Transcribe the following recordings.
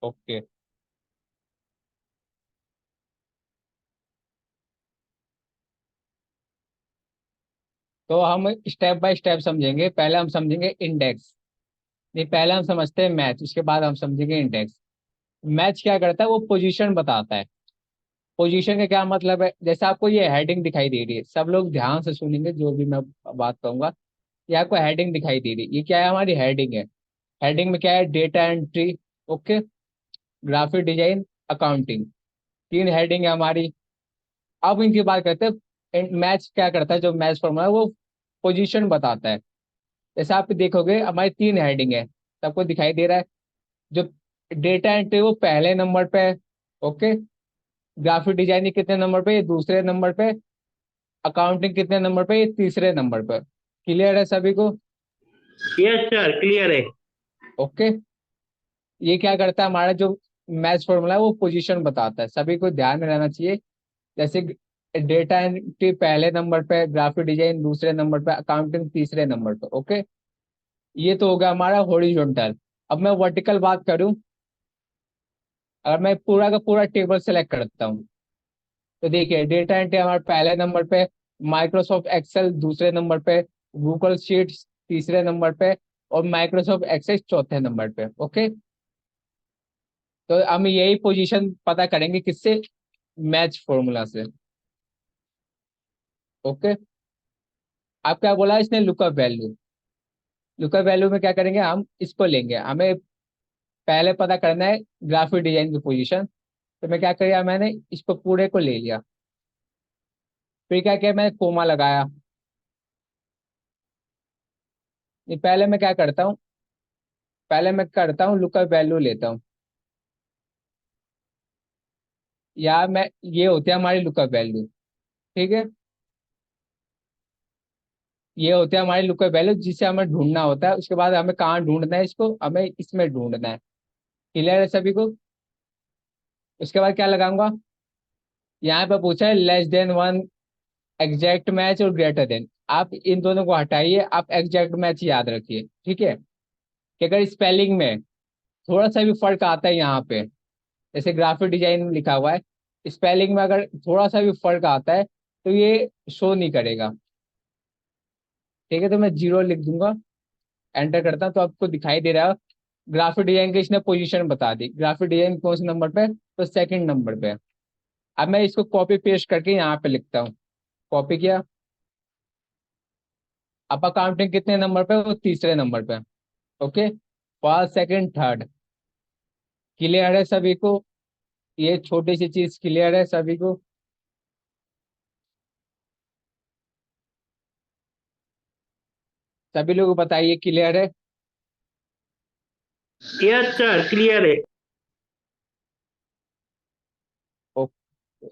Okay. तो हम step by step समझेंगे। पहले हम समझेंगे इंडेक्स। नहीं, पहले हम समझते हैं मैच, उसके बाद हम समझेंगे इंडेक्स। मैच क्या करता है, वो पोजीशन बताता है। पोजीशन का क्या मतलब है, जैसे आपको ये हेडिंग दिखाई दे रही है, सब लोग ध्यान से सुनेंगे जो भी मैं बात कहूंगा। ये आपको हेडिंग दिखाई दे रही है, ये क्या है, हमारी हेडिंग है। हेडिंग में क्या है, data entry, okay, graphic design, accounting, तीन हेडिंग है हमारी। अब इनकी बात करते हैं, मैच क्या करता है, जो मैच फॉर्मूला है वो पोजीशन बताता है। जैसे आप देखोगे हमारी तीन हेडिंग है, सबको दिखाई दे रहा है। जो डेटा एंट्री वो पहले नंबर पे है, ओके। ग्राफिक डिजाइनिंग कितने नंबर पे, ये दूसरे नंबर पे। अकाउंटिंग कितने नंबर पे, ये तीसरे नंबर पे। क्लियर है सभी को? यस सर, क्लियर है। ओके। ये क्या करता है, हमारा जो मैच फॉर्मूला है वो पोजीशन बताता है, सभी को ध्यान में रहना चाहिए। जैसे डेटा एंट्री पहले नंबर पे, ग्राफिक डिजाइन दूसरे नंबर पे, अकाउंटिंग तीसरे नंबर पे, ओके। ये तो हो गया हमारा हॉरिजॉन्टल। अब मैं वर्टिकल बात करूं, अगर मैं पूरा का पूरा टेबल सेलेक्ट करता हूँ, तो देखिए डेटा एंट्री हमारे पहले नंबर पे, माइक्रोसॉफ्ट एक्सेल दूसरे नंबर पे, गूगल शीट्स तीसरे नंबर पे, और माइक्रोसॉफ्ट एक्सेल चौथे नंबर पे, ओके। तो हम यही पोजीशन पता करेंगे किससे, मैच फॉर्मूला से, ओके। आप क्या बोला इसने, लुकअप वैल्यू। लुकअप वैल्यू में क्या करेंगे, हम इसको लेंगे, हमें पहले पता करना है ग्राफिक डिजाइन की पोजीशन। तो मैं क्या किया, मैंने इसको पूरे को ले लिया। फिर क्या किया, मैंने कोमा लगाया। नहीं, पहले मैं क्या करता हूँ, पहले मैं करता हूँ लुकअप वैल्यू लेता हूँ। या मैं, ये होती है हमारी लुकअप वैल्यू, ठीक है। ये होती है हमारी लुकअप वैल्यू जिसे हमें ढूंढना होता है। उसके बाद हमें कहाँ ढूंढना है इसको, हमें इसमें ढूंढना है। क्लियर है सभी को? उसके बाद क्या लगाऊंगा, यहाँ पे पूछा है less than one, exact match और ग्रेटर देन। आप इन दोनों को हटाइए, आप एग्जैक्ट मैच याद रखिए, ठीक है। कि अगर स्पेलिंग में थोड़ा सा भी फर्क आता है यहाँ पे, जैसे ग्राफिक डिजाइन लिखा हुआ है, स्पेलिंग में अगर थोड़ा सा भी फर्क आता है तो ये शो नहीं करेगा, ठीक है। तो मैं जीरो लिख दूंगा, एंटर करता हूँ तो आपको दिखाई दे रहा है ग्राफिक डिजाइन की इसने पोजीशन बता दी। ग्राफिक डिजाइन कौन से नंबर पे, तो सेकंड नंबर पे। अब मैं इसको कॉपी पेस्ट करके यहाँ पे लिखता हूँ। कॉपी किया। अब अकाउंटिंग कितने नंबर पे, वो तीसरे नंबर पे, okay. First second third. Clear है सभी को? ये छोटी सी चीज क्लियर है सभी को? सभी लोग बताइए, क्लियर है? यस सर, क्लियर है। ओके,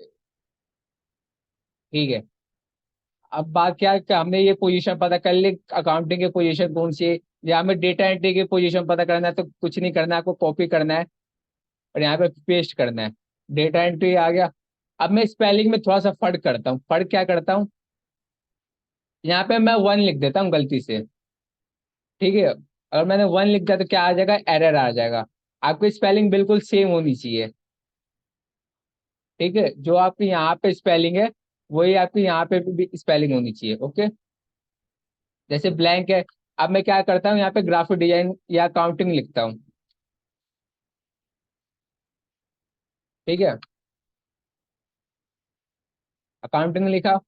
ठीक है। अब बात क्या है कि हमने ये पोजीशन पता कर ली, अकाउंटिंग की पोजीशन कौन सी है। या हमें डेटा एंट्री की पोजीशन पता करना है तो कुछ नहीं करना है, आपको कॉपी करना है और यहाँ पे पेस्ट करना है। डेटा एंट्री आ गया। अब मैं स्पेलिंग में थोड़ा सा फर्क करता हूँ। फर्क क्या करता हूँ, यहाँ पे मैं वन लिख देता हूँ गलती से, ठीक है। अगर मैंने वन लिख दिया तो क्या आ जाएगा, एरर आ जाएगा। आपकी स्पेलिंग बिल्कुल सेम होनी चाहिए, ठीक है। जो आपकी यहाँ पे स्पेलिंग है वही आपकी यहाँ पे भी स्पेलिंग होनी चाहिए, ओके। जैसे ब्लैंक है, अब मैं क्या करता हूँ, यहाँ पे ग्राफिक डिजाइन या अकाउंटिंग लिखता हूँ, ठीक है। अकाउंटिंग लिखा,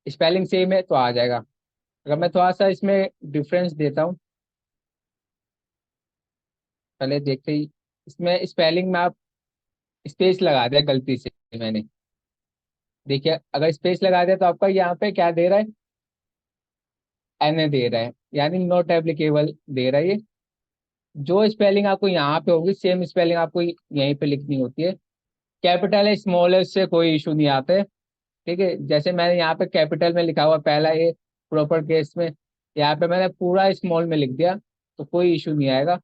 स्पेलिंग सेम है तो आ जाएगा। अगर मैं थोड़ा सा इसमें डिफरेंस देता हूँ, पहले देखते ही, इसमें स्पेलिंग में आप स्पेस लगा दिया गलती से मैंने। देखिए अगर स्पेस लगा दिया तो आपका यहाँ पे क्या दे रहा है, एन ए दे रहा है, यानी नॉट एप्लीकेबल दे रहा है ये। जो स्पेलिंग आपको यहाँ पे होगी सेम स्पेलिंग आपको यहीं पे लिखनी होती है। कैपिटल है स्मॉल है उससे कोई इशू नहीं आते, ठीक है। जैसे मैंने यहाँ पे कैपिटल में लिखा हुआ पहला ये प्रॉपर केस में, यहाँ पे मैंने पूरा स्मॉल में लिख दिया तो कोई इशू नहीं आएगा।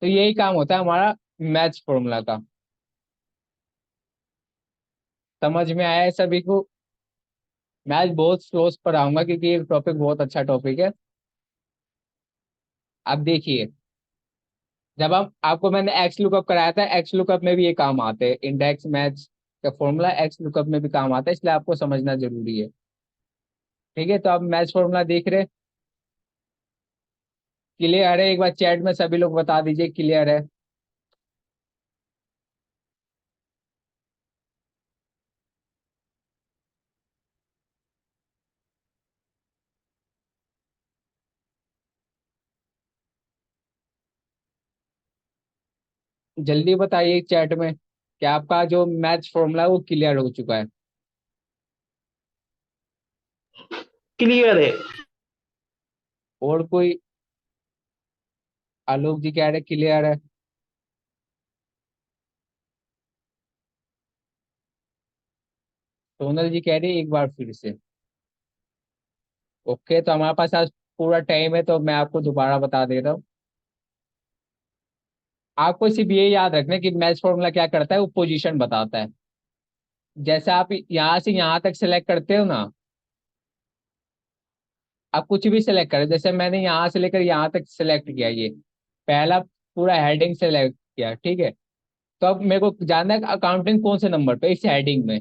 तो यही काम होता है हमारा मैच फॉर्मूला का। समझ में आया है सभी को? मैच बहुत स्लो पर आऊंगा क्योंकि ये टॉपिक बहुत अच्छा टॉपिक है। अब देखिए, जब हम आपको मैंने एक्स लुकअप कराया था, एक्स लुकअप में भी ये काम आते हैं, इंडेक्स मैच का फॉर्मूला एक्स लुकअप में भी काम आता है, इसलिए आपको समझना जरूरी है। ठीक है, तो आप मैच फॉर्मूला देख रहे, क्लियर है? एक बार चैट में सभी लोग बता दीजिए क्लियर है। जल्दी बताइए चैट में कि आपका जो मैच फॉर्मूला है वो क्लियर हो चुका है। क्लियर है। और कोई? आलोक जी कह रहे क्लियर है। सोनल जी कह रही है एक बार फिर से। ओके, तो हमारे पास आज पूरा टाइम है, तो मैं आपको दोबारा बता दे रहा हूँ। आपको सिर्फ ये याद रखना है कि मैच फॉर्मूला क्या करता है, वो पोजीशन बताता है। जैसे आप यहाँ से यहाँ तक सेलेक्ट करते हो ना, आप कुछ भी सेलेक्ट करें, जैसे मैंने यहाँ से लेकर यहाँ तक सेलेक्ट किया, ये पहला पूरा हेडिंग सेलेक्ट किया, ठीक है। तो अब मेरे को जानना है अकाउंटिंग कौन से नंबर पे इस हेडिंग में,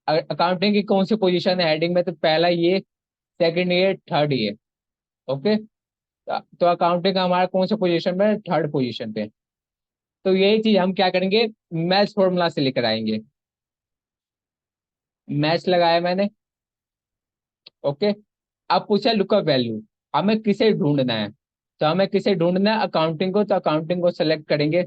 अकाउंटिंग की कौन सी पोजीशन है हेडिंग में, तो पहला ये, सेकंड ये, थर्ड ये। ओके, तो अकाउंटिंग का हमारा कौन सा पोजीशन पे, थर्ड पोजीशन पे। तो यही चीज हम क्या करेंगे, मैच फॉर्मूला से लेकर आएंगे। मैच लगाया मैंने। ओके, अब पूछा लुकअप वैल्यू, हमें किसे ढूंढना है, तो हमें किसे ढूंढना है, अकाउंटिंग को, तो अकाउंटिंग को सेलेक्ट करेंगे।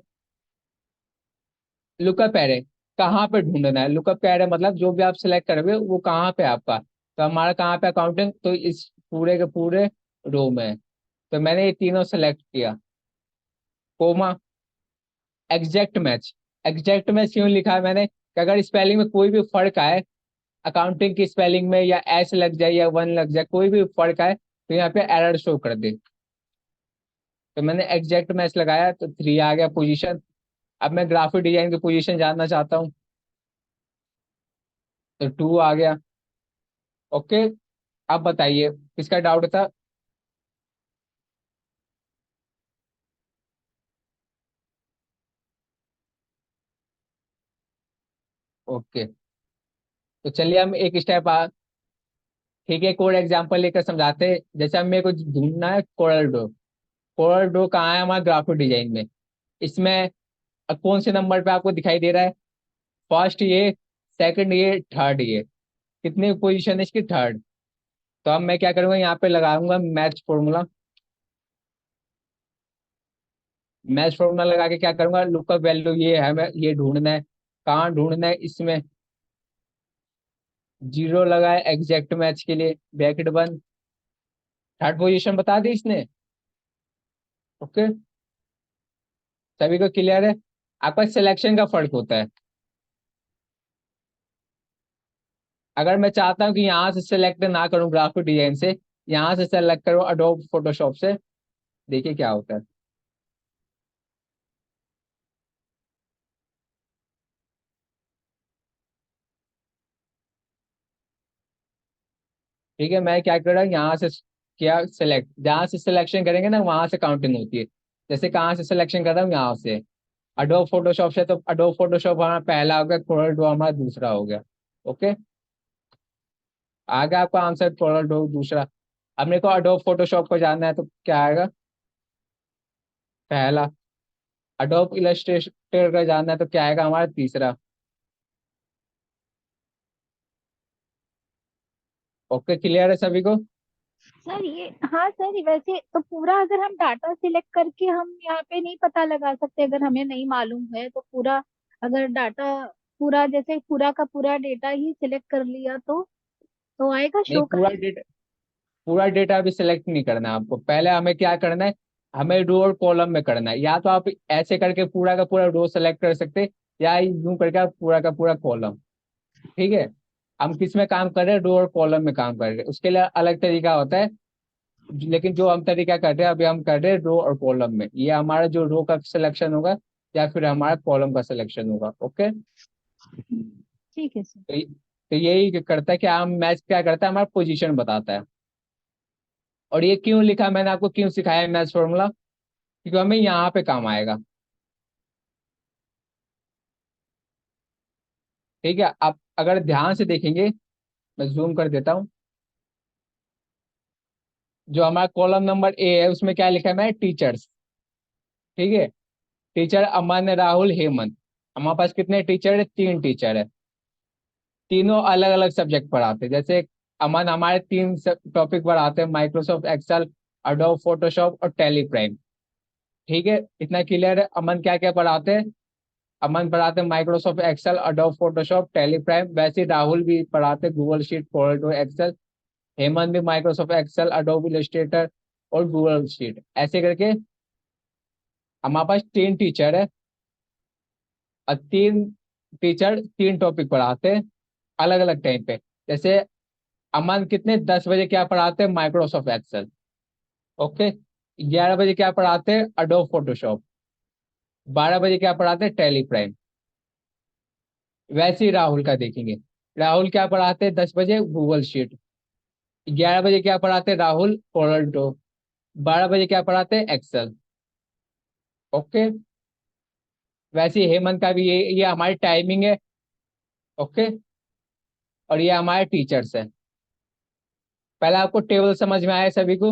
लुकअप एरे कहाँ पे ढूंढना है, लुकअप एरे मतलब जो भी आप सिलेक्ट करोगे वो कहाँ पे आपका, तो हमारा कहाँ पे अकाउंटिंग, तो इस पूरे के पूरे रो में है। तो मैंने ये तीनों सेलेक्ट किया, comma, exact match. Exact match क्यों लिखा है मैंने, कि अगर स्पेलिंग में कोई भी फर्क आए, अकाउंटिंग की स्पेलिंग में या एस लग जाए या वन लग जाए, कोई भी फर्क आए, तो यहाँ पे एरर शो कर दे। तो मैंने एग्जैक्ट मैच लगाया, तो थ्री आ गया पोजीशन। अब मैं ग्राफिक डिजाइन की पोजीशन जानना चाहता हूँ, तो टू आ गया। ओके, अब बताइए किसका डाउट था। ओके, तो चलिए हम एक स्टेप आ, ठीक है, कोड एग्जांपल लेकर समझाते हैं। जैसे हम, मेरे को ढूंढना है कोरल ड्रॉ। कोरल ड्रॉ कहाँ है हमारे ग्राफिक डिजाइन में, इसमें कौन से नंबर पे आपको दिखाई दे रहा है, फर्स्ट ये, सेकंड ये, थर्ड ये, कितनी पोजीशन है इसकी, थर्ड। तो अब मैं क्या करूंगा, यहाँ पे लगाऊंगा मैच फॉर्मूला। मैच फॉर्मूला लगा के क्या करूंगा, लुकअप वैल्यू ये है, हमें ये ढूंढना है, कहाँ ढूंढना है इसमें, जीरो लगाए एग्जैक्ट मैच के लिए, ब्रैकेट बंद, थर्ड पोजीशन बता दी इसने। ओके, सभी को क्लियर है? आपका सिलेक्शन का फर्क होता है। अगर मैं चाहता हूँ कि यहाँ से सेलेक्ट ना करूँ ग्राफिक डिजाइन से, यहाँ से सेलेक्ट करूँ अडोब फोटोशॉप से, देखिए क्या होता है। ठीक है, मैं क्या कर रहा हूँ, यहाँ से क्या सेलेक्ट, जहाँ से सिलेक्शन करेंगे ना वहां से काउंटिंग होती है। जैसे कहाँ से सिलेक्शन कर रहा हूँ, यहाँ से अडोब फोटोशॉप से, तो अडोब फोटोशॉप हमारा पहला हो गया, कोरल ड्रॉ हमारा दूसरा हो गया। ओके, आ गया आपका आंसर, कोरल ड्रॉ दूसरा। अब मेरे को अडोब फोटोशॉप को जानना है, तो क्या आएगा, पहला। अडोब इलस्ट्रेटर का जानना है, तो क्या आएगा हमारा, तीसरा। ओके, क्लियर है सभी को? सर ये, हाँ सर, वैसे तो पूरा अगर हम डाटा सिलेक्ट करके हम यहाँ पे नहीं पता लगा सकते, अगर हमें नहीं मालूम है तो पूरा, अगर डाटा पूरा जैसे पूरा का पूरा डेटा ही सिलेक्ट कर लिया तो आएगा, नहीं, शो पूरा करेगा। डेटा, पूरा डेटा अभी सिलेक्ट नहीं करना है आपको, पहले हमें क्या करना है, हमें रो और कॉलम में करना है। या तो आप ऐसे करके पूरा का पूरा रो सेलेक्ट कर सकते हैं, या यूं करके आप पूरा का पूरा कॉलम। ठीक है, हम किस में काम कर रहे हैं, रो और कॉलम में काम कर रहे हैं, उसके लिए अलग तरीका होता है। लेकिन जो हम तरीका कर रहे हैं अभी, हम कर रहे हैं रो और कॉलम में, ये हमारा जो रो का सिलेक्शन होगा, या फिर हमारा कॉलम का सिलेक्शन होगा। ओके, ठीक है सर। तो यही करता है कि हम मैच क्या करता है, हमारा पोजीशन बताता है। और ये क्यों लिखा मैंने आपको, क्यों सिखाया मैच फॉर्मूला, क्योंकि हमें यहाँ पे काम आएगा। ठीक है, आप अगर ध्यान से देखेंगे, मैं जूम कर देता हूँ। जो हमारा कॉलम नंबर ए है उसमें क्या लिखा है, मैं टीचर्स। ठीक है, टीचर अमन, राहुल, हेमंत। हमारे पास कितने टीचर है, 3 टीचर है। तीनों अलग अलग सब्जेक्ट पढ़ाते हैं। जैसे अमन हमारे 3 टॉपिक पढ़ाते हैं, माइक्रोसॉफ्ट एक्सेल, अडोब फोटोशॉप और टैली प्राइम। ठीक है, इतना क्लियर है। अमन क्या क्या पढ़ाते हैं, अमन पढ़ाते हैं Microsoft Excel, Adobe Photoshop, Tally Prime. वैसे ही राहुल भी पढ़ाते हैं गूगल शीट, पोर्टो, एक्सेल। हेमंत भी माइक्रोसॉफ्ट एक्सेल, अडोब इलस्ट्रेटर और गूगल शीट। ऐसे करके हमारे पास 3 टीचर है, और 3 टीचर 3 टॉपिक पढ़ाते हैं अलग अलग टाइम पे। जैसे अमन कितने 10 बजे क्या पढ़ाते हैं, माइक्रोसॉफ्ट एक्सेल। ओके, 11 बजे क्या पढ़ाते हैं, अडोब फोटोशॉप। 12 बजे क्या पढ़ाते हैं, टैली प्राइम। वैसे ही राहुल का देखेंगे, राहुल क्या पढ़ाते हैं 10 बजे, गूगल शीट। 11 बजे क्या पढ़ाते हैं राहुल, पोर्टो। 12 बजे क्या पढ़ाते हैं, एक्सेल। ओके, वैसे ही हेमंत का भी ये हमारी टाइमिंग है। ओके, और ये हमारे टीचर्स है। पहले आपको टेबल समझ में आया सभी को?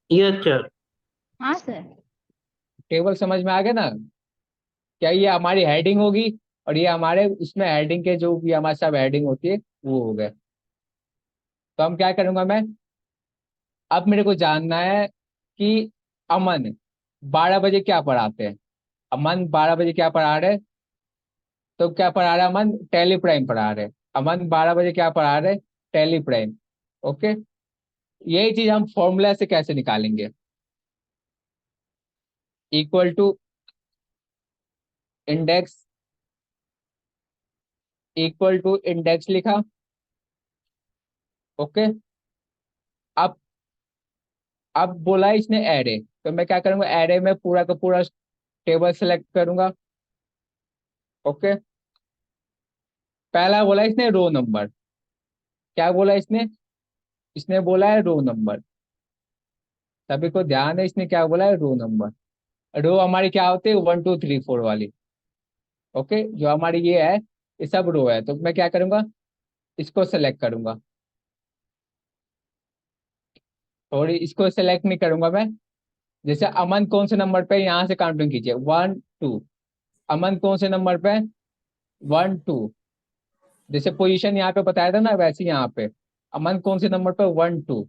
Yes sir. हाँ सर। टेबल समझ में आ गया ना? क्या ये हमारी हेडिंग होगी, और ये हमारे उसमें हेडिंग के जो भी हमारे सब हेडिंग होती है वो हो गए। तो हम क्या करूंगा मैं, अब मेरे को जानना है कि अमन 12 बजे क्या पढ़ाते हैं। अमन 12 बजे क्या पढ़ा रहे, तो क्या पढ़ा रहे अमन, टैली प्राइम पढ़ा रहे। अमन 12 बजे क्या पढ़ा रहे, टैली प्राइम। ओके, यही चीज हम फॉर्मूला से कैसे निकालेंगे, equal to index, equal to index लिखा। ओके, अब अब बोला इसने एरे, तो मैं क्या करूंगा, एरे में पूरा का पूरा टेबल सेलेक्ट करूंगा। ओके, पहला बोला इसने रो नंबर। क्या बोला इसने, इसने बोला है रो नंबर। सभी को ध्यान है, इसने क्या बोला है, रो नंबर। रो हमारी क्या होती है, 1 2 3 4 वाली। ओके, जो हमारी ये है ये सब रो है, तो मैं क्या करूंगा, इसको सेलेक्ट करूंगा। थोड़ी इसको सेलेक्ट नहीं करूंगा मैं। जैसे अमन कौन से नंबर पे, यहाँ से काउंटिंग कीजिए, 1 2। अमन कौन से नंबर पे, 1 2। जैसे पोजीशन यहाँ पे बताया था ना, वैसे ही यहाँ पे अमन कौन से नंबर पे, 1 2।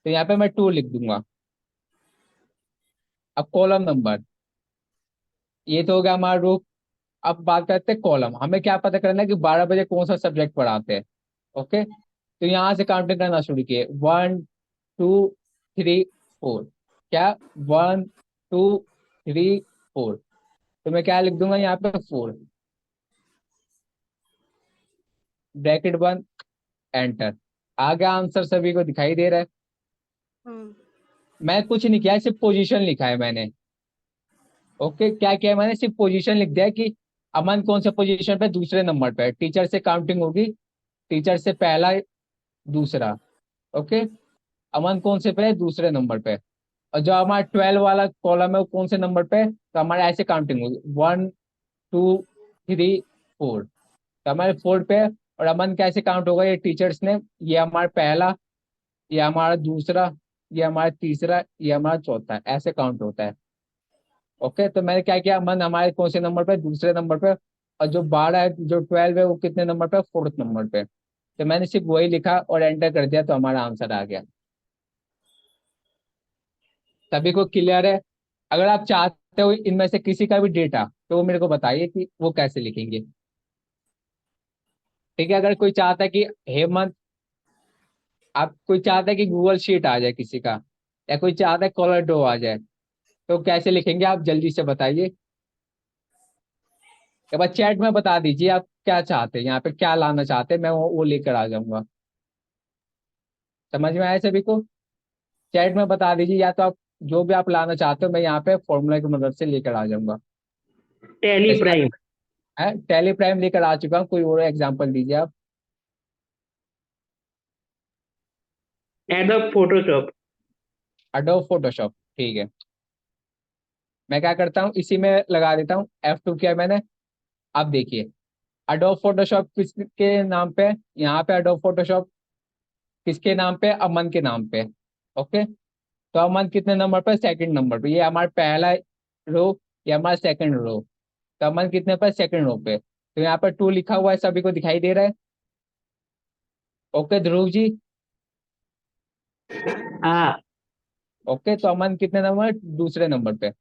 तो यहाँ पे मैं 2 लिख दूंगा। अब कॉलम नंबर, ये तो हो गया हमारा रो। अब बात करते हैं कॉलम। हमें क्या पता करना है कि 12 बजे कौन सा सब्जेक्ट पढ़ाते हैं। ओके, तो यहाँ से काउंटिंग करना शुरू किए, 1 2 3 4। क्या, 1 2 3 4। तो मैं क्या लिख दूंगा यहाँ पे, 4, ब्रैकेट बंद, एंटर। आ गया आंसर, सभी को दिखाई दे रहा है? हम्म। मैं कुछ नहीं किया, सिर्फ पोजीशन लिखा है मैंने। ओके, क्या किया है मैंने, सिर्फ पोजीशन लिख दिया कि अमन कौन से पोजीशन पे, दूसरे नंबर पे। टीचर से काउंटिंग होगी, टीचर से पहला, दूसरा। ओके, अमन कौन से पे है, दूसरे नंबर पे। और जो हमारा 12 वाला कॉलम है वो कौन से नंबर पे है, तो हमारे ऐसे काउंटिंग होगी, 1 2 3 4। तो हमारे 4 पे है। और अमन कैसे काउंट होगा, ये टीचर्स ने, ये हमारा पहला, ये हमारा दूसरा, ये हमारा तीसरा, ये हमारा चौथा, ऐसे काउंट होता है। ओके, तो मैंने क्या किया, अमन हमारे कौन से नंबर पे, दूसरे नंबर पे। और जो 12 है, जो 12 है वो कितने नंबर पे, 4th नंबर पे। तो मैंने सिर्फ वही लिखा और एंटर कर दिया, तो हमारा आंसर आ गया। सभी को क्लियर है? अगर आप चाहते हो इनमें से किसी का भी डेटा, तो वो मेरे को बताइए कि वो कैसे लिखेंगे। ठीक है, अगर कोई चाहता है कि हेमंत, आप कोई चाहता है कि गूगल शीट आ जाए किसी का, या कोई चाहता है कॉलर डो आ जाए, तो कैसे लिखेंगे आप जल्दी से बताइए। एक बार चैट में बता दीजिए आप क्या चाहते हैं, यहाँ पे क्या लाना चाहते हैं, मैं वो लेकर आ जाऊंगा। समझ में आया सभी को? चैट में बता दीजिए, या तो आप जो भी आप लाना चाहते हो मैं यहाँ पे फॉर्मूला की मदद से लेकर आ जाऊंगा। टैली जैसे प्राइम। टैली प्राइम लेकर आ चुका हूँ, कोई और एग्जांपल दीजिए आप। Adobe Photoshop. एडोब फोटोशॉप, ठीक है। मैं क्या करता हूँ, इसी में लगा देता हूँ, F2 किया मैंने। अब देखिए, एडोब फोटोशॉप किसके नाम पे है? यहाँ पे एडोब फोटोशॉप किसके नाम पे? अमन के नाम पे। ओके, तो अमन कितने नंबर पे? सेकंड नंबर पे। ये हमारा पहला रो, ये हमारा सेकंड रो। तो अमन कितने पे? सेकंड रो पे। तो यहाँ पर 2 लिखा हुआ है, सभी को दिखाई दे रहा है? ओके ध्रुव जी। हाँ। ओके, तो अमन कितने नंबर? दूसरे नंबर पे।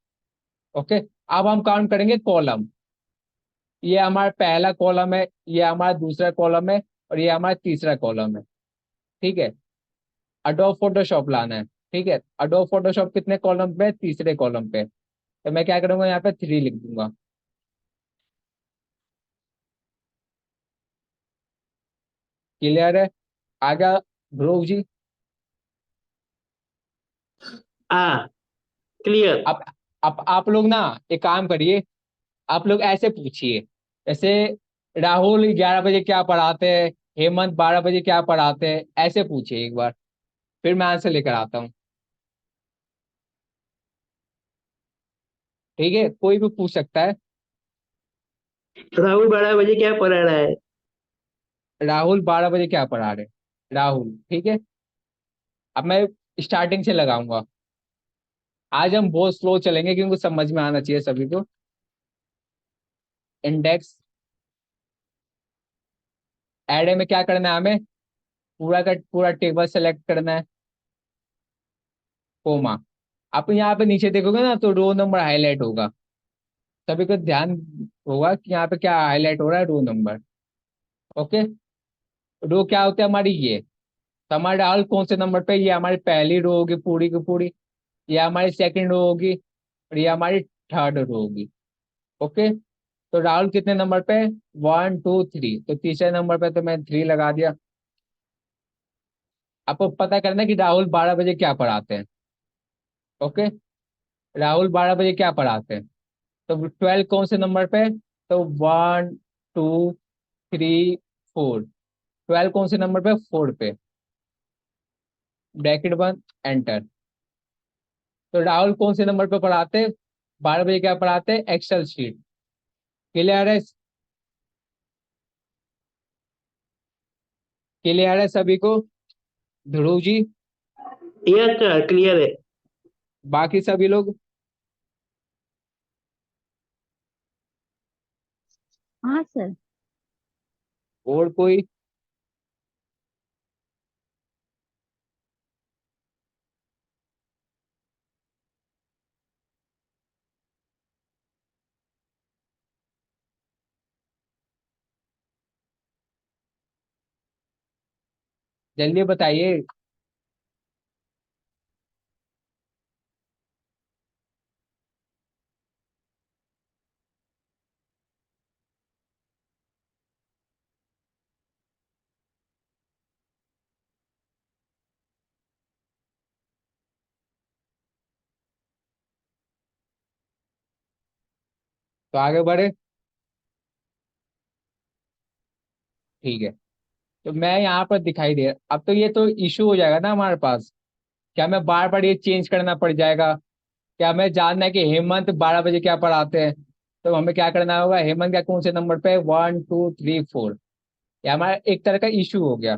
ओके, अब हम काउंट करेंगे कॉलम। ये हमारा पहला कॉलम है, ये हमारा दूसरा कॉलम है, और ये हमारा तीसरा कॉलम है। ठीक है, अडोब फोटोशॉप लाना है। ठीक है, अडोब फोटोशॉप कितने कॉलम पे है? तीसरे कॉलम पे। तो मैं क्या करूंगा, यहाँ पे 3 लिख दूंगा। क्लियर है? आगे ध्रुव जी। हाँ, क्लियर। अब अब आप लोग ना एक काम करिए, आप लोग ऐसे पूछिए, जैसे राहुल 11 बजे क्या पढ़ाते हैं, हेमंत 12 बजे क्या पढ़ाते हैं, ऐसे पूछिए एक बार, फिर मैं आंसर लेकर आता हूँ। ठीक है, कोई भी पूछ सकता है। राहुल 12 बजे क्या पढ़ा रहा है? राहुल 12 बजे क्या पढ़ा रहे? राहुल, ठीक है। अब मैं स्टार्टिंग से लगाऊंगा। आज हम बहुत स्लो चलेंगे क्योंकि समझ में आना चाहिए सभी को। इंडेक्स एरे में क्या करना है हमें? पूरा का पूरा टेबल सेलेक्ट करना है, कोमा। आप यहाँ पे नीचे देखोगे ना तो रो नंबर हाईलाइट होगा। सभी को ध्यान होगा कि यहाँ पे क्या हाईलाइट हो रहा है? रो नंबर। ओके, रो क्या होते हैं हमारी? ये तो हमारे राहुल कौन से नंबर पे? ये हमारी पहली रो होगी पूरी की पूरी, ये हमारी सेकंड रो होगी, और ये हमारी थर्ड रो होगी। ओके, तो राहुल कितने नंबर पे? 1 2 3, तो तीसरे नंबर पे तो मैं 3 लगा दिया। आपको पता करना है कि राहुल 12 बजे क्या पढ़ाते हैं। ओके, राहुल 12 बजे क्या पढ़ाते हैं? तो 12 कौन से नंबर पे? तो 1 2 3 4। 12 कौन से नंबर पे? 4 पे। ब्रैकेट बंद, एंटर। तो राहुल कौन से नंबर पे पढ़ाते हैं? 12 बजे क्या पढ़ाते हैं? Excel sheet. क्लियर है? क्लियर है सभी को? Dhruv ji, yes sir, clear है। बाकी सभी लोग? हाँ सर। और कोई? जल्दी बताइए। तो आगे बढ़े। ठीक है, तो मैं यहाँ पर दिखाई दे, अब तो ये तो इशू हो जाएगा ना हमारे पास। क्या मैं बार बार ये चेंज करना पड़ जाएगा? क्या हमें जानना है कि हेमंत 12 बजे क्या पढ़ाते हैं? तो हमें क्या करना होगा? हेमंत क्या कौन से नंबर पे है? 1 2 3 4। ये हमारा एक तरह का इशू हो गया।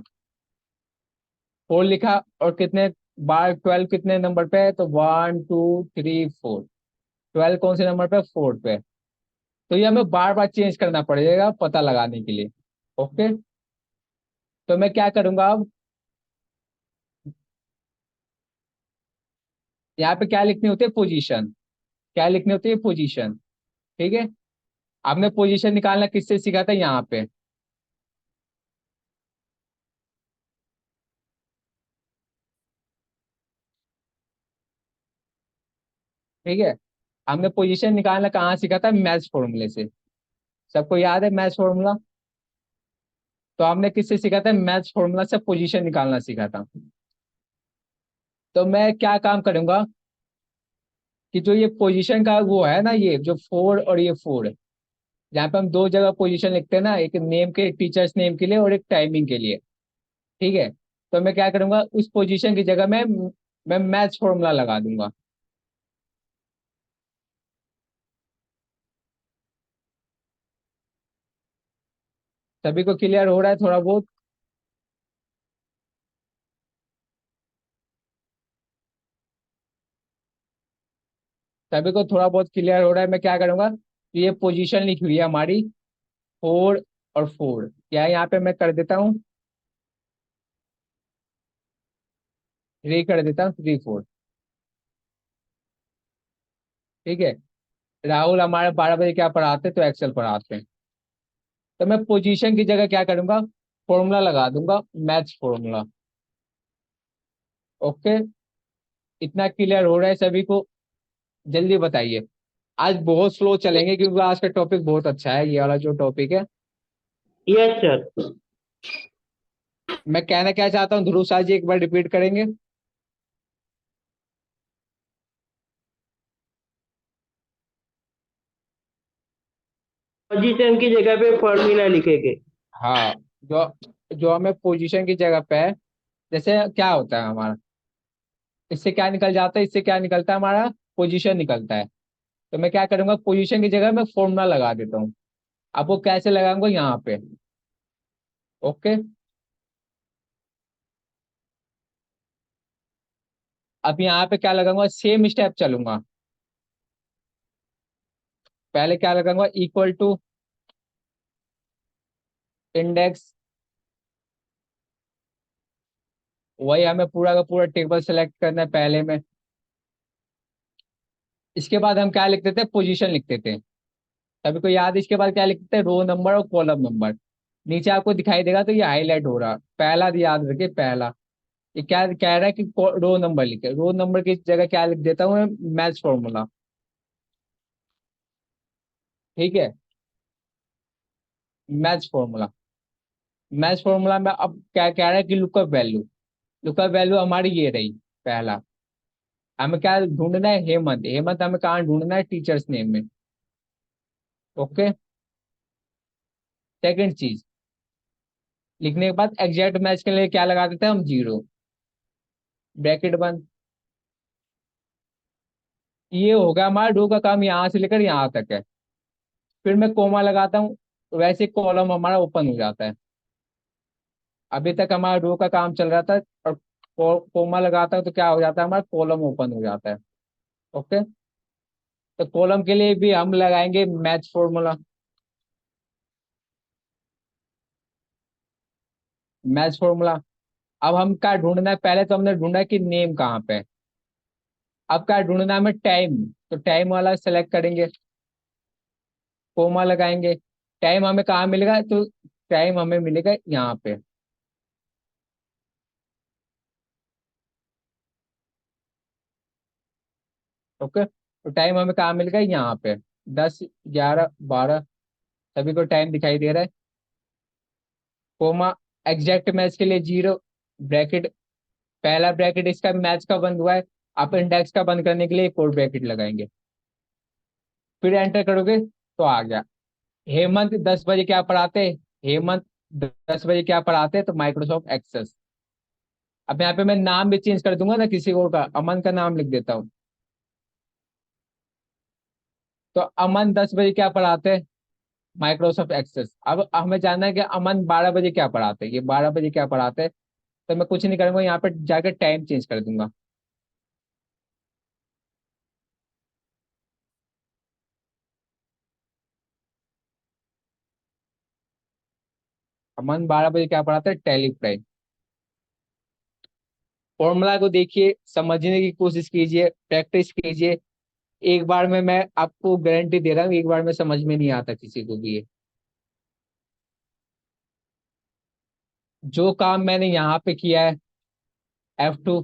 4 लिखा, और कितने बार 12 कितने नंबर पे है? तो 1 2 3 4। 12 कौन से नंबर पे? 4 पे। तो ये हमें बार बार चेंज करना पड़ेगा पता लगाने के लिए। ओके, तो मैं क्या करूंगा अब? यहाँ पे क्या लिखनी होती है? पोजीशन। क्या लिखनी होती है? पोजीशन। ठीक है, आपने पोजीशन निकालना किससे सीखा था? यहाँ पे। ठीक है, हमने पोजीशन निकालना कहाँ सीखा था? मैथ्स फॉर्मूले से। सबको याद है मैथ्स फॉर्मूला? तो हमने किससे सीखा था? मैथ्स फॉर्मूला से पोजीशन निकालना सीखा था। तो मैं क्या काम करूंगा कि जो ये पोजीशन का वो है ना, ये जो 4 और ये 4 है, जहाँ पे हम 2 जगह पोजीशन लिखते हैं ना, एक नेम के, टीचर्स नेम के लिए और एक टाइमिंग के लिए। ठीक है, तो मैं क्या करूंगा, उस पोजीशन की जगह में मैं मैच फॉर्मूला लगा दूंगा। सभी को क्लियर हो रहा है थोड़ा बहुत? सभी को थोड़ा बहुत क्लियर हो रहा है? मैं क्या करूंगा, तो ये पोजीशन लिखी हुई है हमारी 4 और 4, क्या है यहाँ पे मैं कर देता हूँ 3, कर देता हूँ 3 4। ठीक है। राहुल हमारे 12 बजे क्या पढ़ाते, तो एक्सेल पढ़ाते हैं। तो मैं पोजीशन की जगह क्या करूंगा, फॉर्मूला लगा दूंगा, मैच फॉर्मूला। ओके। इतना क्लियर हो रहा है सभी को? जल्दी बताइए। आज बहुत स्लो चलेंगे क्योंकि आज का टॉपिक बहुत अच्छा है, ये वाला जो टॉपिक है। Yes sir. मैं कहना क्या चाहता हूँ, ध्रुव शाह जी एक बार रिपीट करेंगे? पोजीशन की जगह पे फॉर्मूला लिखेंगे। हाँ। जो जो हमें पोजीशन की जगह पे है, जैसे क्या होता है हमारा, इससे क्या निकल जाता है, इससे क्या निकलता है हमारा, पोजीशन निकलता है। तो मैं क्या करूंगा, पोजीशन की जगह मैं फॉर्मूला लगा देता हूँ। अब वो कैसे लगाऊंगा, यहाँ पे। ओके। अब यहाँ पे क्या लगाऊंगा, सेम स्टेप चलूंगा। पहले क्या लगाऊंगा, इक्वल टू इंडेक्स। वही हमें पूरा का पूरा टेबल सेलेक्ट करना है पहले में। इसके बाद हम क्या लिखते थे, पोजीशन लिखते थे। सभी को याद है? इसके बाद क्या लिखते थे, रो नंबर और कॉलम नंबर। नीचे आपको दिखाई देगा तो ये हाईलाइट हो रहा, पहला याद रखिए, पहला। ये क्या कह रहा है कि रो नंबर लिखे, रो नंबर की जगह क्या लिख देता हूँ, मैच फॉर्मूला। ठीक है। Match formula. मैच फॉर्मूला में अब क्या कह रहा है कि लुकअप वैल्यू। लुकअप वैल्यू हमारी ये रही, पहला। हमें क्या ढूंढना है, हेमंत। हेमंत हमें कहाँ ढूंढना है, टीचर्स नेम में। ओके। सेकंड चीज, लिखने के बाद एग्जैक्ट मैच के लिए क्या लगा देते हैं हम, 0, ब्रैकेट बंद। ये होगा हमारा डू का काम, यहाँ से लेकर यहाँ तक है। फिर मैं कोमा लगाता हूँ, वैसे कॉलम हमारा ओपन हो जाता है। अभी तक हमारा रो का काम चल रहा था, और कोमा लगाता हूँ तो क्या हो जाता है, हमारा कॉलम ओपन हो जाता है। ओके। तो कॉलम के लिए भी हम लगाएंगे मैच फॉर्मूला। Match formula. अब हम क्या ढूंढना है, पहले तो हमने ढूंढा कि नेम कहाँ पे है। अब क्या ढूंढना है हमें, टाइम। तो टाइम वाला सेलेक्ट करेंगे, कोमा लगाएंगे। टाइम हमें कहाँ मिलेगा, तो टाइम हमें मिलेगा यहाँ पे। ओके। तो टाइम हमें कहाँ मिलेगा, यहाँ पे। 10 11 12, सभी को टाइम दिखाई दे रहा है। कोमा, एग्जैक्ट मैच के लिए 0, ब्रैकेट। पहला ब्रैकेट इसका मैच का बंद हुआ है। आप इंडेक्स का बंद करने के लिए एक और ब्रैकेट लगाएंगे। फिर एंटर करोगे तो आ गया। हेमंत 10 बजे क्या पढ़ाते? हेमंत 10 बजे क्या पढ़ाते, तो माइक्रोसॉफ्ट एक्सेस। अब यहाँ पे मैं नाम भी चेंज कर दूंगा ना, किसी और का, अमन का नाम लिख देता हूँ। तो अमन 10 बजे क्या पढ़ाते, माइक्रोसॉफ्ट एक्सेस। अब हमें जानना है कि अमन 12 बजे क्या पढ़ाते, ये 12 बजे क्या पढ़ाते। तो मैं कुछ नहीं करूंगा, यहाँ पे जाकर टाइम चेंज कर दूंगा। अमन 12 बजे क्या पढ़ाते, टेलीप्राइम। फॉर्मूला को देखिए, समझने की कोशिश कीजिए, प्रैक्टिस कीजिए। एक बार में मैं आपको गारंटी दे रहा हूँ, एक बार में समझ में नहीं आता किसी को भी ये। जो काम मैंने यहाँ पे किया है, F2,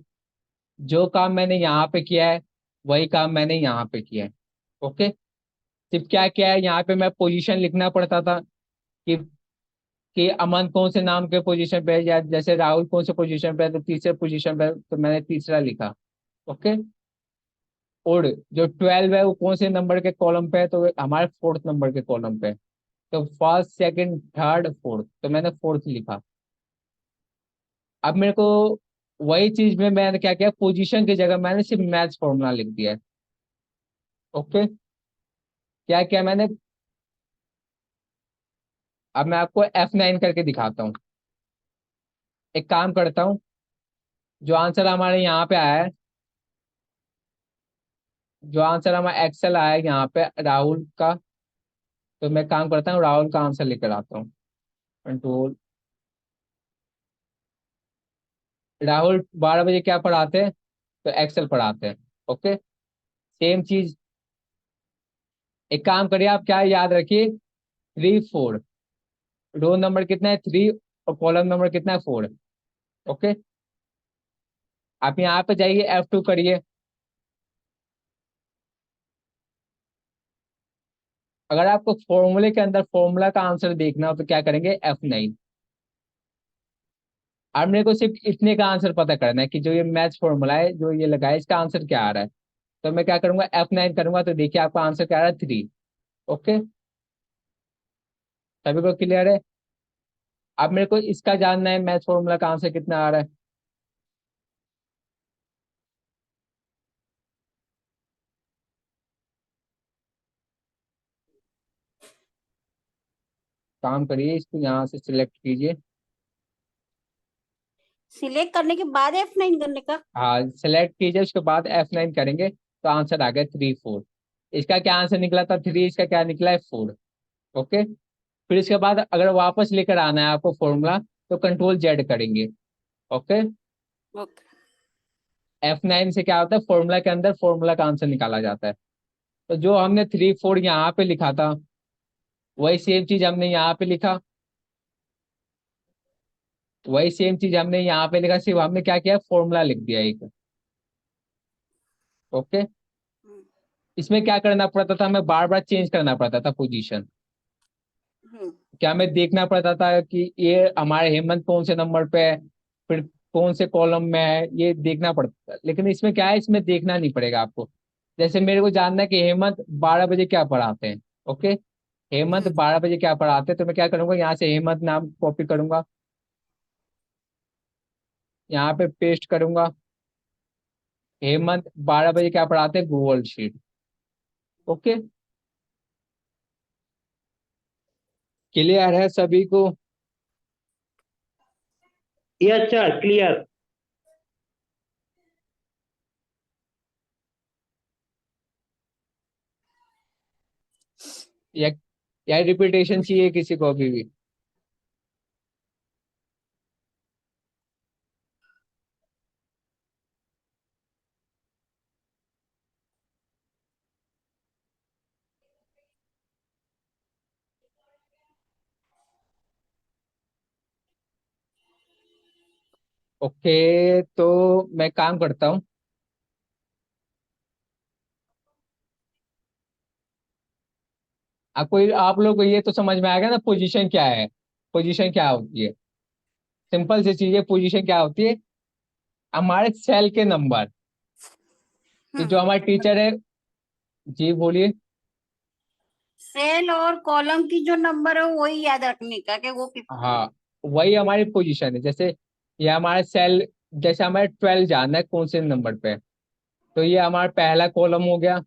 जो काम मैंने यहाँ पे किया है, वही काम मैंने यहाँ पे किया है। ओके। सिर्फ क्या क्या है, यहाँ पे मैं पोजीशन लिखना पड़ता था कि अमन कौन से नाम के पोजीशन पे है, या जैसे राहुल कौन से पोजीशन पे है, तो तीसरे पोजीशन पे है, तो मैंने तीसरा लिखा। ओके। और जो 12 है वो कौन से नंबर के कॉलम पे है, तो वो हमारे 4th नंबर के कॉलम पे है। तो फर्स्ट सेकंड थर्ड फोर्थ, तो मैंने फोर्थ लिखा। अब मेरे को वही चीज में मैंने क्या किया, पोजीशन की जगह मैंने सिर्फ मैथ्स फॉर्मूला लिख दिया है। ओके, क्या किया मैंने, अब मैं आपको F9 करके दिखाता हूँ। एक काम करता हूँ, जो आंसर हमारे यहाँ पे आया है, जो आंसर हमारा एक्सेल आया है यहाँ पे राहुल का, तो मैं काम करता हूँ राहुल का आंसर लेकर आता हूँ। कंट्रोल, राहुल 12 बजे क्या पढ़ाते हैं, तो एक्सेल पढ़ाते हैं। ओके, सेम चीज, एक काम करिए, आप क्या याद रखिए, 3 4, रो नंबर कितना है 3, और कॉलम नंबर कितना है 4। ओके, आप यहाँ पे जाइए, F2 करिए। अगर आपको फॉर्मूले के अंदर फॉर्मूला का आंसर देखना हो तो क्या करेंगे, F9। अब मेरे को सिर्फ इतने का आंसर पता करना है कि जो ये मैथ्स फॉर्मूला है जो ये लगा है, इसका आंसर क्या आ रहा है। तो मैं क्या करूंगा, F9 करूंगा, तो देखिए आपका आंसर क्या आ रहा है, 3। ओके, सभी को क्लियर है। अब मेरे को इसका जानना है, मैथ्स फॉर्मूला का आंसर कितना आ रहा है। काम करिए, इसको यहाँ से सिलेक्ट कीजिए। सिलेक्ट करने के बाद F9 करने का। हाँ, सेलेक्ट कीजिए, उसके बाद F9 करेंगे, तो आंसर आ गया 3 4। इसका क्या आंसर निकला था, 3, इसका क्या निकला है, 4। ओके, फिर इसके बाद अगर वापस लेकर आना है आपको फॉर्मूला, तो कंट्रोल Z करेंगे। Okay, okay. F9 से क्या होता है, फॉर्मूला के अंदर फॉर्मूला का आंसर निकाला जाता है। तो जो हमने 3 4 यहाँ पे लिखा था, वही सेम चीज हमने यहाँ पे लिखा, वही सेम चीज हमने यहाँ पे लिखा, सिर्फ हमने क्या किया, फॉर्मूला लिख दिया एक। ओके, इसमें क्या करना पड़ता था, हमें बार बार चेंज करना पड़ता था पोजीशन। हम्म। क्या हमें देखना पड़ता था कि ये हमारे हेमंत कौन से नंबर पे है, फिर कौन से कॉलम में है, ये देखना पड़ता था। लेकिन इसमें क्या है, इसमें देखना नहीं पड़ेगा आपको। जैसे मेरे को जानना है कि हेमंत 12 बजे क्या पढ़ाते हैं। ओके, हेमंत 12 बजे क्या पढ़ाते हैं, तो मैं क्या करूंगा, यहाँ से हेमंत नाम कॉपी करूंगा, यहाँ पे पेस्ट करूंगा, हेमंत 12 बजे क्या पढ़ाते हैं, गूगल शीट। ओके, क्लियर है सभी को। Yes sir, clear. या या रिपीटेशन चाहिए किसी को अभी भी। ओके, तो मैं काम करता हूँ, आपको आप लोग को ये तो समझ में आएगा ना, पोजीशन क्या है। पोजीशन क्या होती है, सिंपल सी चीज है, पोजीशन क्या होती है, हमारे सेल के नंबर। तो जो हमारे टीचर है, जी बोलिए। सेल और कॉलम की जो नंबर है वही याद रखने का कि वो हाँ, वही हमारी पोजीशन है। जैसे ये हमारा सेल, जैसे हमारे 12 जानना है कौन से नंबर पे है, तो ये हमारा पहला कॉलम हो गया,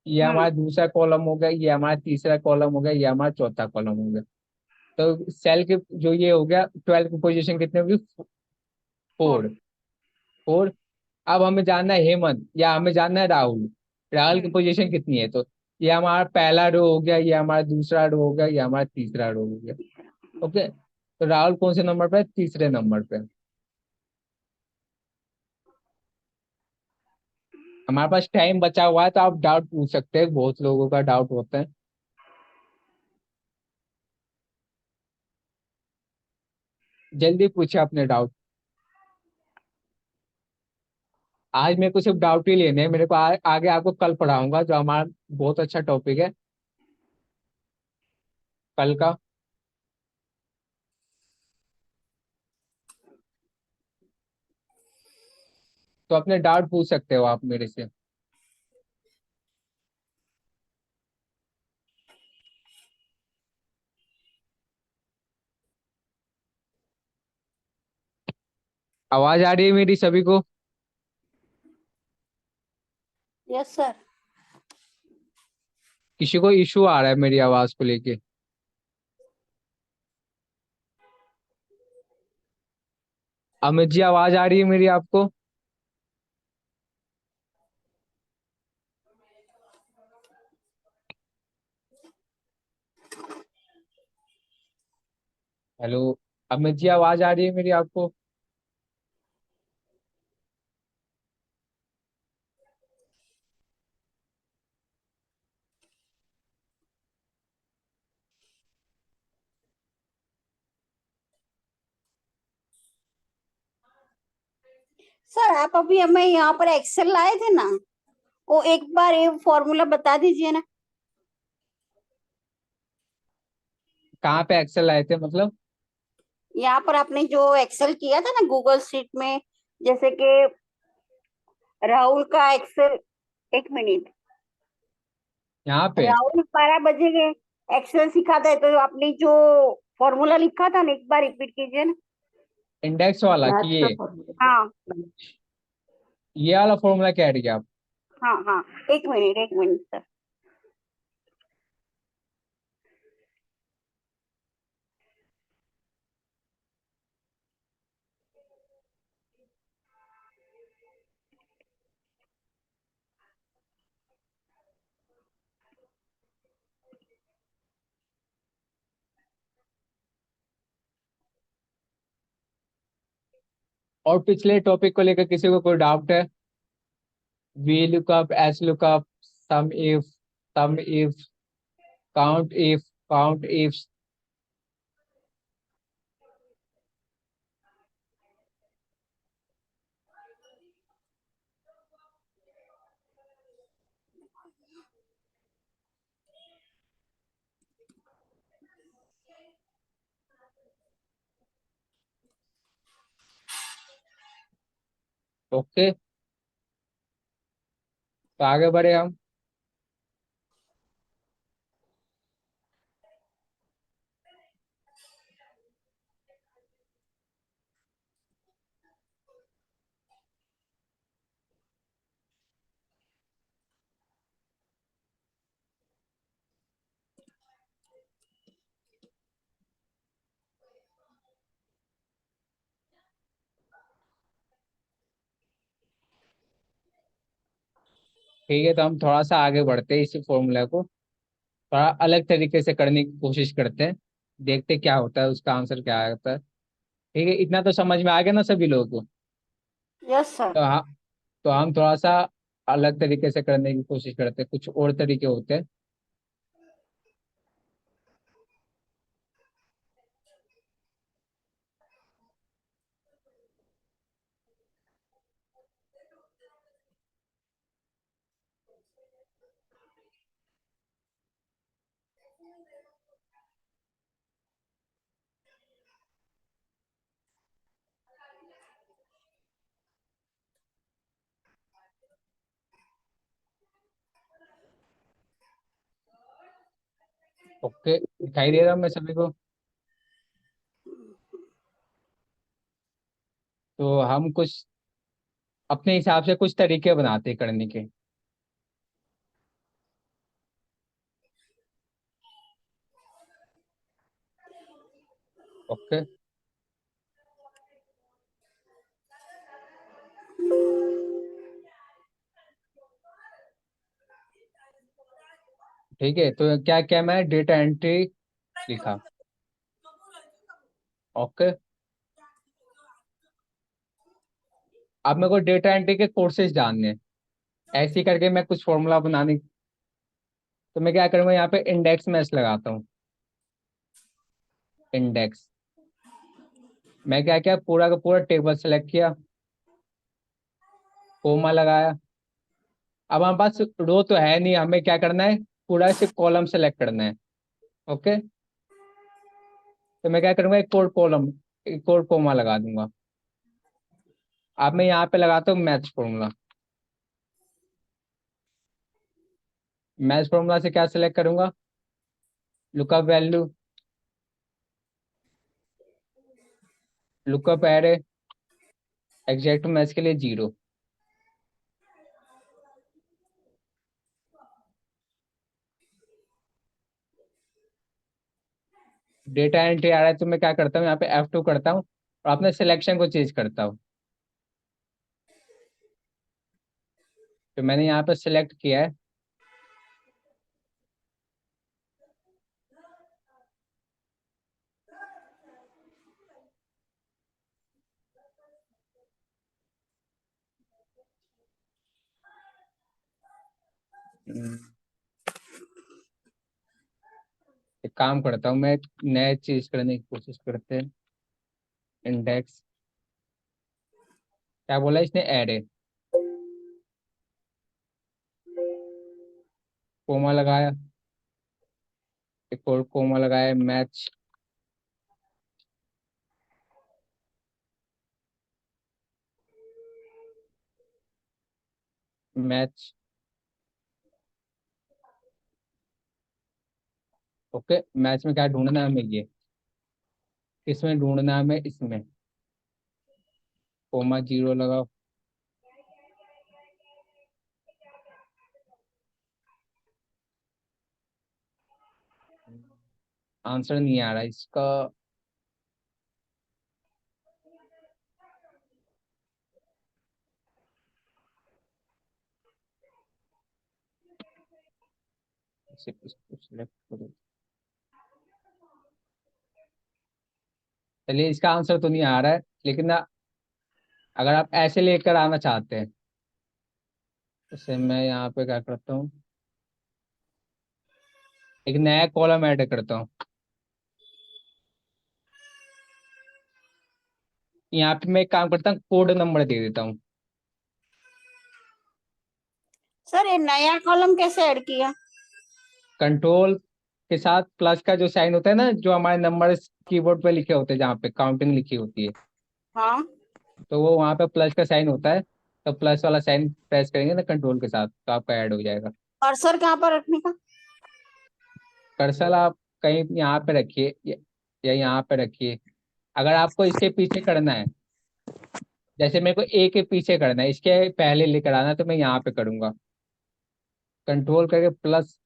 ये हमारा दूसरा कॉलम हो गया, ये हमारा तीसरा कॉलम हो गया, ये हमारा चौथा कॉलम हो गया। तो सेल के जो ये हो गया, 12 की पोजीशन कितनी होगी, 4। 4। अब हमें जानना है हेमंत, या हमें जानना है राहुल, राहुल की पोजीशन कितनी है, तो ये हमारा पहला रो हो गया, ये हमारा दूसरा रो हो गया, ये हमारा तीसरा रो हो गया। ओके, तो राहुल कौन से नंबर पे है, तीसरे नंबर पे। हमारे पास टाइम बचा हुआ है, तो आप डाउट पूछ सकते हैं, बहुत लोगों का डाउट होता है। जल्दी पूछे अपने डाउट। आज मेरे को सिर्फ डाउट ही लेने हैं, मेरे को आगे आपको कल पढ़ाऊंगा, जो हमारा बहुत अच्छा टॉपिक है कल का। तो अपने डाउट पूछ सकते हो आप मेरे से। आवाज आ रही है मेरी सभी को? Yes sir. किसी को इशू आ रहा है मेरी आवाज को लेके? अमित जी, आवाज आ रही है मेरी आपको? हेलो, अमित जी, आवाज आ रही है मेरी आपको? सर आप अभी हमें यहाँ पर एक्सेल लाए थे ना, वो एक बार ये फॉर्मूला बता दीजिए ना। कहाँ पे एक्सेल लाए थे मतलब? यहाँ पर आपने जो एक्सेल किया था ना गूगल शीट में, जैसे कि राहुल का एक्सेल, एक मिनट, यहाँ पे राहुल 12 बजे के एक्सेल सिखाता है, तो आपने जो फॉर्मूला लिखा था ना, एक बार रिपीट कीजिए ना। इंडेक्स वाला कि मैथ का फॉर्मूला, हाँ। ये वाला फॉर्मूला कह रही है आप? हाँ हाँ, एक मिनट सर। और पिछले टॉपिक को लेकर किसी को कोई डाउट है? V lookup, S lookup, sum if, count if. Okay, तो आगे बढ़े हम। ठीक है, तो हम थोड़ा सा आगे बढ़ते हैं, इसी फॉर्मूला को थोड़ा अलग तरीके से करने की कोशिश करते हैं। देखते क्या होता है, उसका आंसर क्या आता है। ठीक है, इतना तो समझ में आ गया ना सभी लोगों को? Yes sir. तो हाँ, तो हम थोड़ा सा अलग तरीके से करने की कोशिश करते हैं, कुछ और तरीके होते हैं। ओके, दिखाई दे रहा हूँ मैं सभी को? तो हम कुछ अपने हिसाब से कुछ तरीके बनाते हैं करने के। ओके, ठीक है, तो क्या क्या मैं डेटा एंट्री लिखा। ओके, अब मेरे को डेटा एंट्री के कोर्सेज जानने हैं। ऐसे ही करके मैं कुछ फॉर्मूला बनाने, तो मैं क्या करूँगा, यहाँ पे इंडेक्स मैच लगाता हूँ। इंडेक्स, मैं क्या क्या पूरा का पूरा टेबल सेलेक्ट किया, कोमा लगाया। अब हमारे पास रो तो है नहीं, हमें क्या करना है, पूरा से कॉलम सेलेक्ट करना है। ओके, तो मैं क्या करूँगा, एक और कॉलम, एक और कोमा लगा दूंगा। अब मैं यहाँ पे लगाता हूँ मैच फॉर्मूला। मैच फॉर्मूला से क्या सेलेक्ट करूंगा, lookup value, lookup array, exact match के लिए 0। डेटा एंट्री आ रहा है तो मैं क्या करता हूँ, यहाँ पे F2 करता हूँ और अपने सिलेक्शन को चेंज करता हूँ। तो मैंने यहाँ पे सिलेक्ट किया है, एक काम करता हूँ मैं, एक नया चीज करने की कोशिश करते हैं। इंडेक्स, क्या बोला इसने, एरे, कोमा लगाया, एक और कोमा लगाया, मैच, मैच। ओके, मैच में क्या ढूंढना है हमें, ये किसमें ढूंढना है हमें, इसमें कोमा 0 लगाओ। आंसर नहीं आ रहा इसका। सिर्फ इसको सिलेक्ट करो। चलिए, इसका आंसर तो नहीं आ रहा है, लेकिन ना, अगर आप ऐसे लेकर आना चाहते हैं, जैसे मैं यहाँ पे क्या करता हूँ, एक नया कॉलम ऐड करता हूँ। यहाँ पे मैं एक काम करता हूँ, कोड नंबर दे देता हूँ। सर ये नया कॉलम कैसे ऐड किया? कंट्रोल के साथ प्लस का जो साइन होता है ना, जो हमारे नंबर कीबोर्ड पे लिखे होते हैं, जहाँ पे काउंटिंग लिखी होती है, हाँ। तो वो वहाँ पे प्लस का साइन होता है। तो प्लस वाला साइन प्रेस करेंगे ना कंट्रोल के साथ, तो आपका ऐड हो जाएगा। कर्सर कहाँ पर रखने का? कर्सर आप कहीं यहाँ पे रखिए, या यहाँ पे रखिए। अगर आपको इसके पीछे करना है, जैसे मेरे को ए के पीछे करना है, इसके पहले लेकर आना है, तो मैं यहाँ पे करूंगा, कंट्रोल करके प्लस,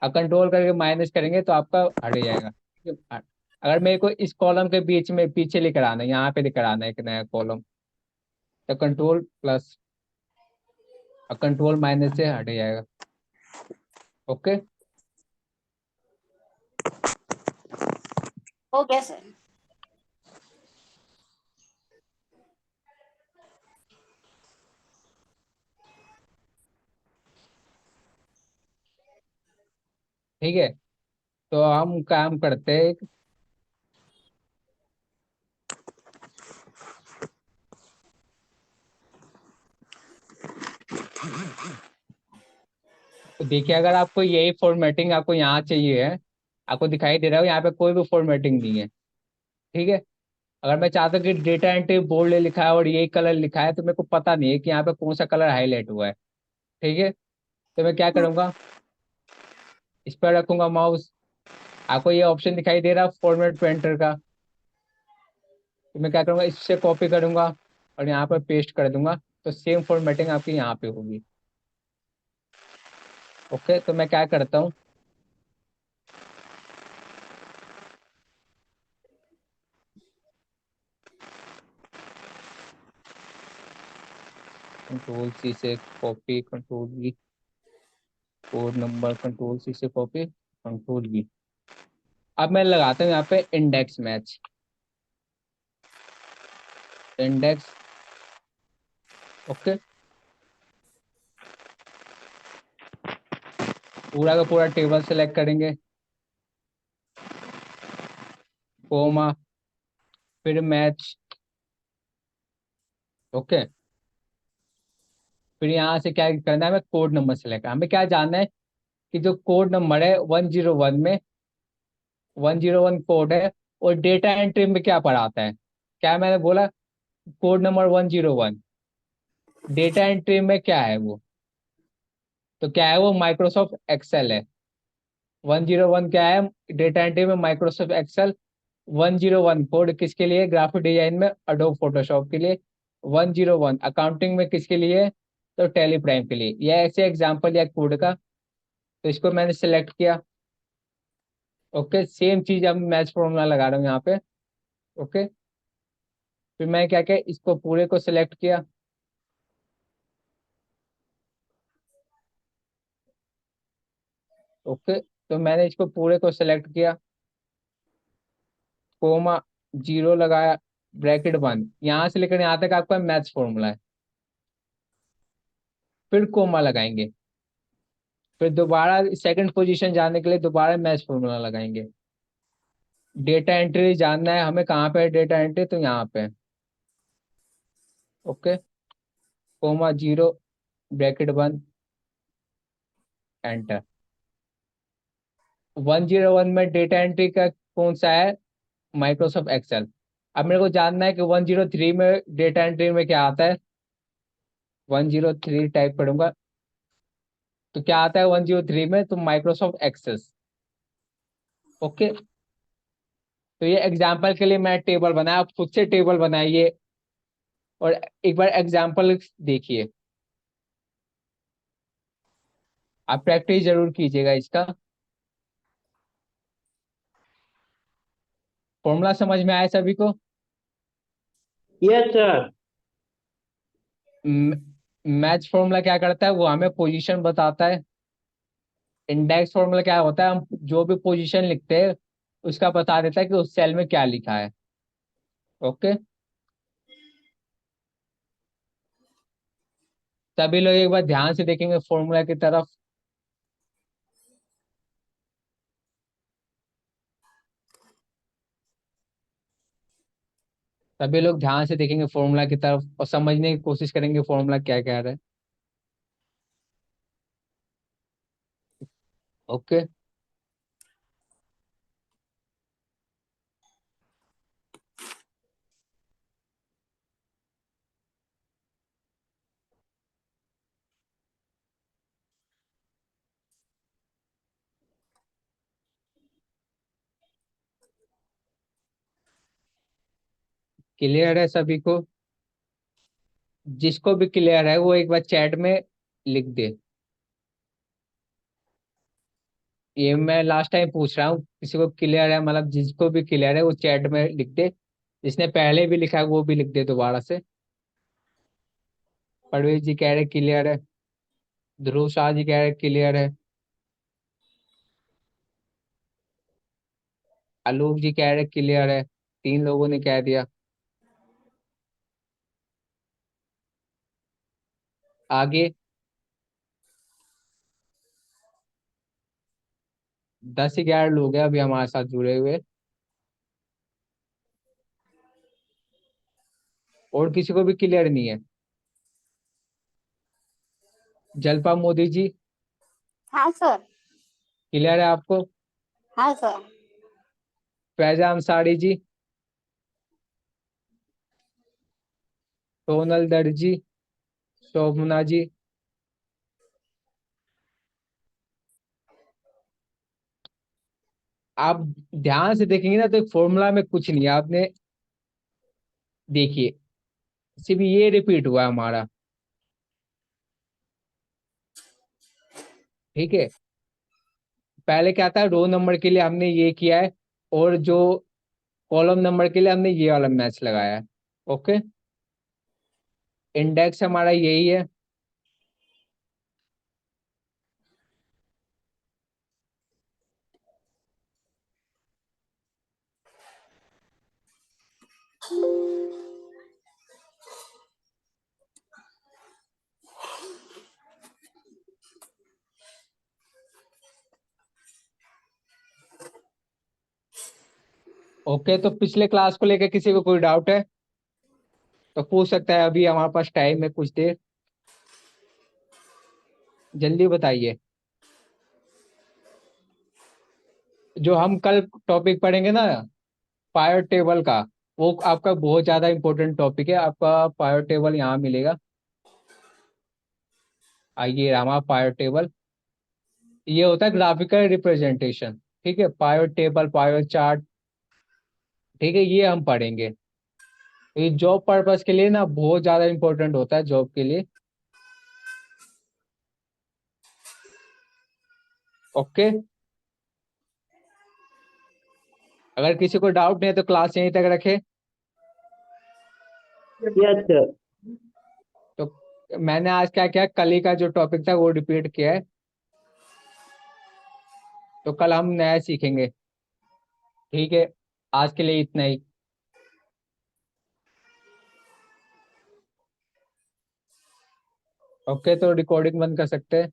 अब कंट्रोल करके माइनस करेंगे तो आपका हट जाएगा। अगर मेरे को इस कॉलम के बीच में पीछे लेकर आना है, यहाँ पे लेकर आना है एक नया कॉलम, तो कंट्रोल प्लस और कंट्रोल माइनस से हट जाएगा। ओके। हो गया सर। ठीक है, तो हम काम करते हैं, तो देखिए, अगर आपको यही फॉर्मेटिंग आपको यहाँ चाहिए है, आपको दिखाई दे रहा है यहाँ पे कोई भी फॉर्मेटिंग नहीं है। ठीक है, अगर मैं चाहता हूँ कि डेटा एंट्री बोल्ड लिखा है और यही कलर लिखा है, तो मेरे को पता नहीं है कि यहाँ पे कौन सा कलर हाईलाइट हुआ है। ठीक है, तो मैं क्या करूंगा, इस पर रखूंगा माउस, आपको ये ऑप्शन दिखाई दे रहा है फॉर्मेट पेंटर का, तो मैं क्या करूंगा, इससे कॉपी करूंगा और यहाँ पर पेस्ट कर दूंगा, तो सेम फॉर्मेटिंग आपकी यहाँ पे होगी। ओके, तो मैं क्या करता हूँ, कंट्रोल सी से copy, control V, code number control C से कॉपी, कंट्रोल वी। अब मैं लगाता हूँ यहाँ पे इंडेक्स मैच, इंडेक्स। ओके, पूरा का पूरा टेबल सेलेक्ट करेंगे, कोमा, फिर मैच। ओके, फिर यहाँ से क्या करना है, हमें कोड नंबर सेलेक्ट, हमें क्या जानना है कि जो कोड नंबर है 101 में, 101 कोड है, और डेटा एंट्री में क्या पर आता है, क्या मैंने बोला, कोड नंबर 101, डेटा एंट्री में क्या है वो, तो क्या है वो, माइक्रोसॉफ्ट एक्सेल है। 101 क्या है डेटा एंट्री में, माइक्रोसॉफ्ट एक्सेल। 101 कोड किसके लिए, ग्राफिक डिजाइन में, अडोब फोटोशॉप के लिए। 101 अकाउंटिंग में किसके लिए? तो टैली प्राइम के लिए। यह ऐसे एग्जांपल या कोड का, तो इसको मैंने सेलेक्ट किया। ओके, सेम चीज अब मैच फॉर्मूला लगा रहा हूँ यहाँ पे। ओके, फिर मैं क्या किया, इसको पूरे को सिलेक्ट किया। ओके, तो मैंने इसको पूरे को सिलेक्ट किया, कोमा, जीरो लगाया, ब्रैकेट बंद, यहाँ से लेकर यहाँ तक आपका मैथ्स फॉर्मूला है। फिर कोमा लगाएंगे, फिर दोबारा सेकंड पोजीशन जाने के लिए दोबारा मैथ्स फॉर्मूला लगाएंगे। डेटा एंट्री जानना है हमें, कहाँ पे है डेटा एंट्री, तो यहाँ पे है। ओके, कोमा, जीरो, ब्रैकेट बंद, एंटर। 101 में डेटा एंट्री का कौन सा है? Microsoft Excel. अब मेरे को जानना है कि 103 में डेटा एंट्री में क्या आता है। 103 टाइप करूंगा, तो क्या आता है 103 में? तो माइक्रोसॉफ्ट एक्सेस। ओके, तो ये एग्जाम्पल के लिए मैं टेबल बनाया, आप खुद से टेबल बनाइए और एक बार एग्जाम्पल देखिए। आप प्रैक्टिस जरूर कीजिएगा इसका। फॉर्मूला समझ में आया सभी को? Yes, sir. मैच फॉर्मूला क्या करता है? वो हमें पोजीशन बताता है। इंडेक्स फॉर्मूला क्या होता है? हम जो भी पोजीशन लिखते हैं उसका बता देता है कि उस सेल में क्या लिखा है। ओके, सभी लोग एक बार ध्यान से देखेंगे फॉर्मूला की तरफ। सभी लोग ध्यान से देखेंगे फॉर्मूला की तरफ और समझने की कोशिश करेंगे फॉर्मूला क्या कह रहा है। ओके, क्लियर है सभी को? जिसको भी क्लियर है वो एक बार चैट में लिख दे। ये मैं लास्ट टाइम पूछ रहा हूँ, किसी को क्लियर है, मतलब जिसको भी क्लियर है वो चैट में लिख दे। जिसने पहले भी लिखा है वो भी लिख दे दोबारा से। परवेज जी कह रहे क्लियर है, ध्रुव शाह जी कह रहे क्लियर है, आलोक जी कह रहे क्लियर है। तीन लोगों ने कह दिया। आगे 10-11 लोग हैं अभी हमारे साथ जुड़े हुए। और किसी को भी क्लियर नहीं है? जलपा मोदी जी, हाँ सर। क्लियर है आपको? हाँ सर। फैजा अंसारी जी, सोनल दर्जी, शोभना जी, आप ध्यान से देखेंगे ना तो फॉर्मूला में कुछ नहीं है। आपने देखिए, सिर्फ ये रिपीट हुआ है हमारा। ठीक है, पहले क्या था, रो नंबर के लिए हमने ये किया है और जो कॉलम नंबर के लिए हमने ये वाला मैच लगाया है। ओके, इंडेक्स हमारा यही है। ओके, तो पिछले क्लास को लेकर किसी को कोई डाउट है तो पूछ सकता है, अभी हमारे पास टाइम है कुछ देर, जल्दी बताइए। जो हम कल टॉपिक पढ़ेंगे ना, पायर टेबल का, वो आपका बहुत ज्यादा इंपॉर्टेंट टॉपिक है। आपका पायर टेबल यहाँ मिलेगा। आइए रामा, पायर टेबल ये होता है ग्राफिकल रिप्रेजेंटेशन। ठीक है, पायर टेबल, पायर चार्ट, ठीक है, ये हम पढ़ेंगे। ये जॉब पर्पस के लिए ना बहुत ज्यादा इंपॉर्टेंट होता है जॉब के लिए। ओके, अगर किसी को डाउट नहीं है तो क्लास यहीं तक रखे। Yes, sir. तो मैंने आज क्या किया, कल ही का जो टॉपिक था वो रिपीट किया है, तो कल हम नया सीखेंगे। ठीक है, आज के लिए इतना ही। ओके, तो रिकॉर्डिंग बंद कर सकते हैं।